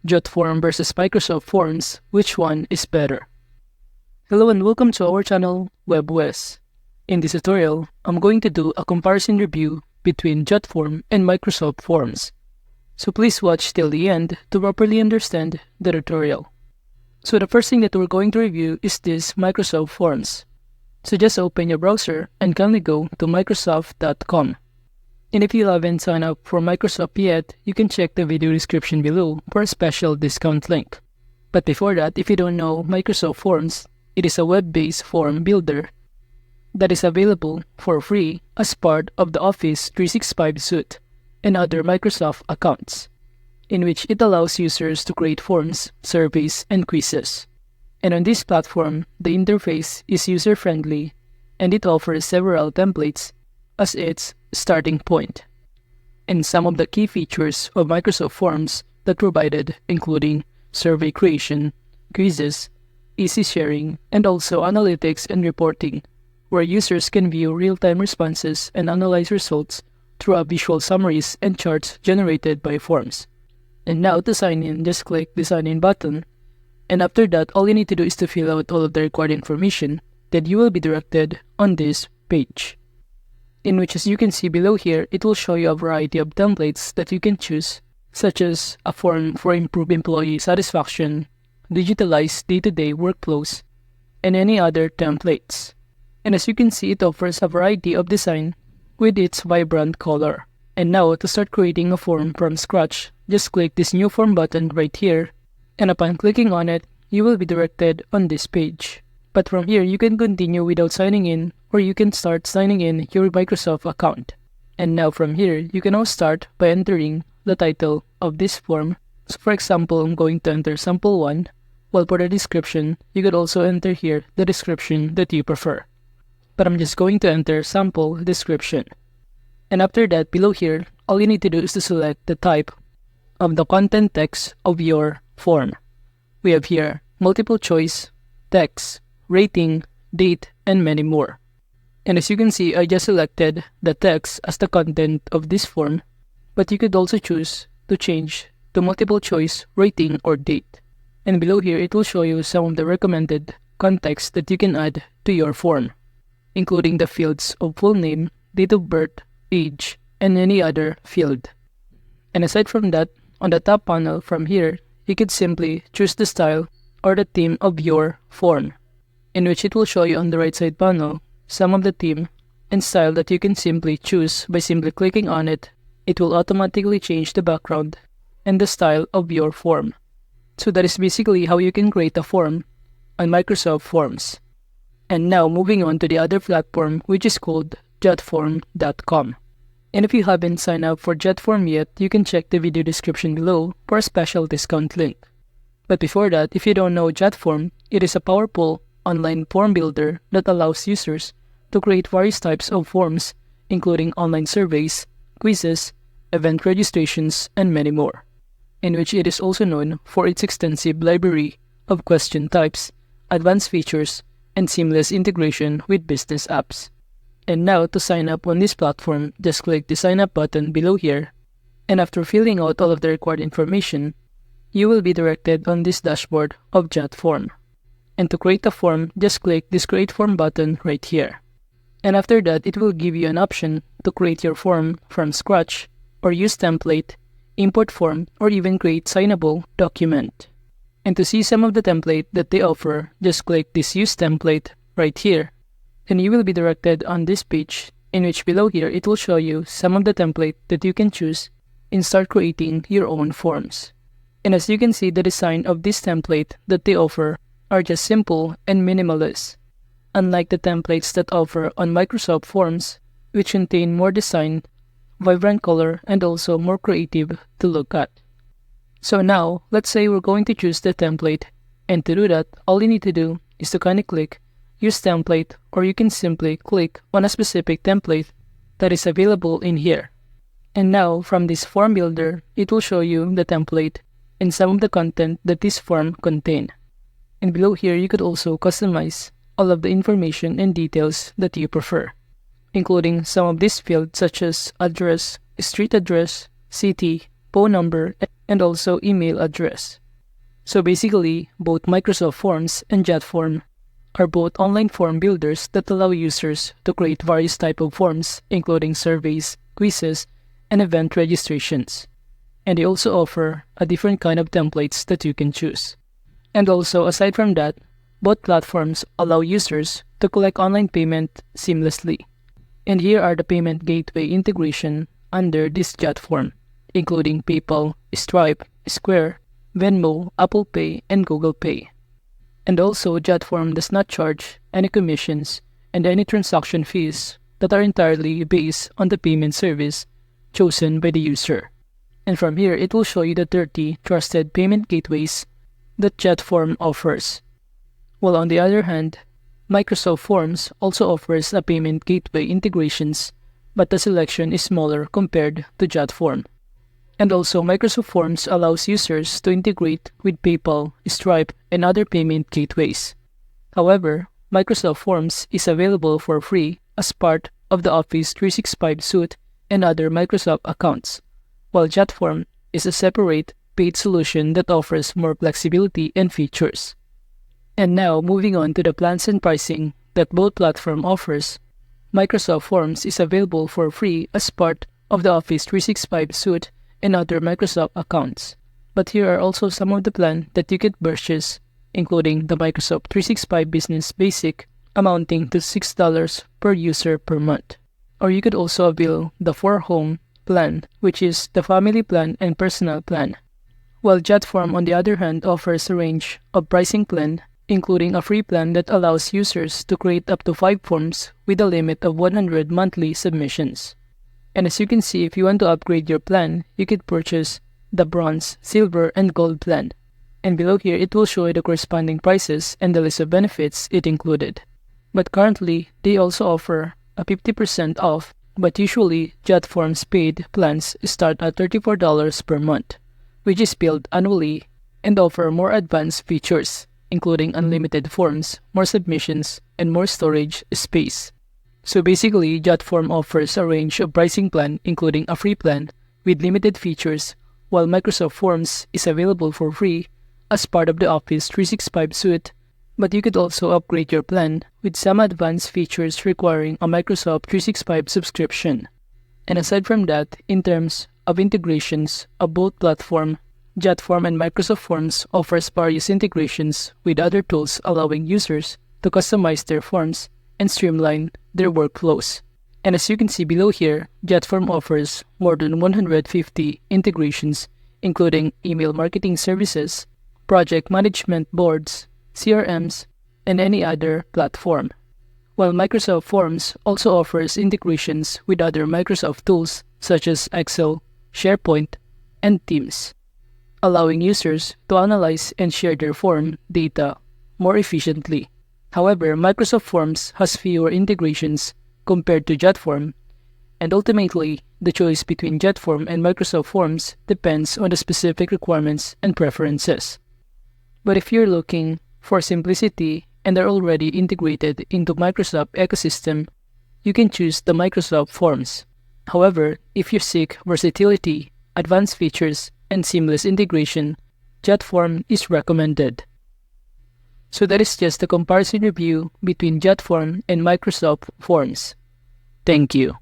Jotform vs Microsoft Forms, which one is better? Hello and welcome to our channel, WebWes. In this tutorial, I'm going to do a comparison review between Jotform and Microsoft Forms. So please watch till the end to properly understand the tutorial. So the first thing that we're going to review is this Microsoft Forms. So just open your browser and kindly go to Microsoft.com. And if you haven't signed up for Microsoft yet, you can check the video description below for a special discount link. But before that, if you don't know Microsoft Forms, it is a web-based form builder that is available for free as part of the Office 365 suite and other Microsoft accounts, in which it allows users to create forms, surveys, and quizzes. And on this platform, the interface is user-friendly and it offers several templates as its starting point. And some of the key features of Microsoft Forms that provided including survey creation, quizzes, easy sharing, and also analytics and reporting, where users can view real-time responses and analyze results through visual summaries and charts generated by forms. And now to sign in, just click the sign in button, and after that all you need to do is to fill out all of the required information. Then you will be directed on this page, in which, as you can see below here, it will show you a variety of templates that you can choose, such as a form for improved employee satisfaction, digitalized day-to-day workflows, and any other templates. And as you can see, it offers a variety of design with its vibrant color. And now to start creating a form from scratch, just click this new form button right here, and upon clicking on it, you will be directed on this page. But from here, you can continue without signing in, or you can start signing in your Microsoft account. And now from here, you can now start by entering the title of this form. So for example, I'm going to enter sample 1, while for the description, you could also enter here the description that you prefer. But I'm just going to enter sample description. And after that, below here, all you need to do is to select the type of the content text of your form. We have here multiple choice, text, rating, date, and many more. And as you can see, I just selected the text as the content of this form, but you could also choose to change to multiple choice, rating, or date. And below here, it will show you some of the recommended context that you can add to your form, including the fields of full name, date of birth, age, and any other field. And aside from that, on the top panel from here, you could simply choose the style or the theme of your form, in which it will show you on the right side panel some of the theme and style that you can simply choose by simply clicking on it. It will automatically change the background and the style of your form. So that is basically how you can create a form on Microsoft Forms. And now moving on to the other platform, which is called Jotform.com. And if you haven't signed up for Jotform yet, you can check the video description below for a special discount link. But before that, if you don't know Jotform, it is a powerful online form builder that allows users to create various types of forms, including online surveys, quizzes, event registrations, and many more, in which it is also known for its extensive library of question types, advanced features, and seamless integration with business apps. And now to sign up on this platform, just click the sign up button below here, and after filling out all of the required information, you will be directed on this dashboard of Jotform. And to create a form, just click this create form button right here. And after that, it will give you an option to create your form from scratch, or use template, import form, or even create signable document. And to see some of the template that they offer, just click this use template right here. And you will be directed on this page, in which below here, it will show you some of the template that you can choose and start creating your own forms. And as you can see, the design of this template that they offer are just simple and minimalist, unlike the templates that offer on Microsoft Forms, which contain more design, vibrant color, and also more creative to look at. So now, let's say we're going to choose the template, and to do that, all you need to do is to kindly click use template, or you can simply click on a specific template that is available in here. And now, from this form builder, it will show you the template and some of the content that this form contains. And below here, you could also customize all of the information and details that you prefer, including some of these fields such as address, street address, city, phone number, and also email address. So basically, both Microsoft Forms and Jotform are both online form builders that allow users to create various types of forms, including surveys, quizzes, and event registrations. And they also offer a different kind of templates that you can choose. And also, aside from that, both platforms allow users to collect online payment seamlessly. And here are the payment gateway integration under this Jotform, including PayPal, Stripe, Square, Venmo, Apple Pay, and Google Pay. And also, Jotform does not charge any commissions and any transaction fees that are entirely based on the payment service chosen by the user. And from here, it will show you the 30 trusted payment gateways that Jotform offers. While on the other hand, Microsoft Forms also offers a payment gateway integrations, but the selection is smaller compared to Jotform. And also, Microsoft Forms allows users to integrate with PayPal, Stripe, and other payment gateways. However, Microsoft Forms is available for free as part of the Office 365 suite and other Microsoft accounts, while Jotform is a separate paid solution that offers more flexibility and features. And now, moving on to the plans and pricing that both platform offers, Microsoft Forms is available for free as part of the Office 365 suite and other Microsoft accounts. But here are also some of the plans that you could purchase, including the Microsoft 365 Business Basic, amounting to $6 per user per month. Or you could also avail the 4Home plan, which is the family plan and personal plan. While Jotform, on the other hand, offers a range of pricing plan, including a free plan that allows users to create up to 5 forms with a limit of 100 monthly submissions. And as you can see, if you want to upgrade your plan, you could purchase the Bronze, Silver, and Gold plan. And below here, it will show you the corresponding prices and the list of benefits it included. But currently, they also offer a 50% off, but usually Jotform's paid plans start at $34 per month, which is billed annually and offer more advanced features, including unlimited forms, more submissions, and more storage space. So basically, Jotform offers a range of pricing plan, including a free plan with limited features, while Microsoft Forms is available for free as part of the Office 365 suite, but you could also upgrade your plan with some advanced features requiring a Microsoft 365 subscription. And aside from that, in terms of integrations of both platform, Jotform and Microsoft Forms offers various integrations with other tools allowing users to customize their forms and streamline their workflows. And as you can see below here, Jotform offers more than 150 integrations, including email marketing services, project management boards, CRMs, and any other platform. While Microsoft Forms also offers integrations with other Microsoft tools such as Excel, SharePoint, and Teams, allowing users to analyze and share their form data more efficiently. However, Microsoft Forms has fewer integrations compared to Jotform, and ultimately, the choice between Jotform and Microsoft Forms depends on the specific requirements and preferences. But if you're looking for simplicity and are already integrated into Microsoft ecosystem, you can choose the Microsoft Forms. However, if you seek versatility, advanced features, and seamless integration, Jotform is recommended. So that is just a comparison review between Jotform and Microsoft Forms. Thank you.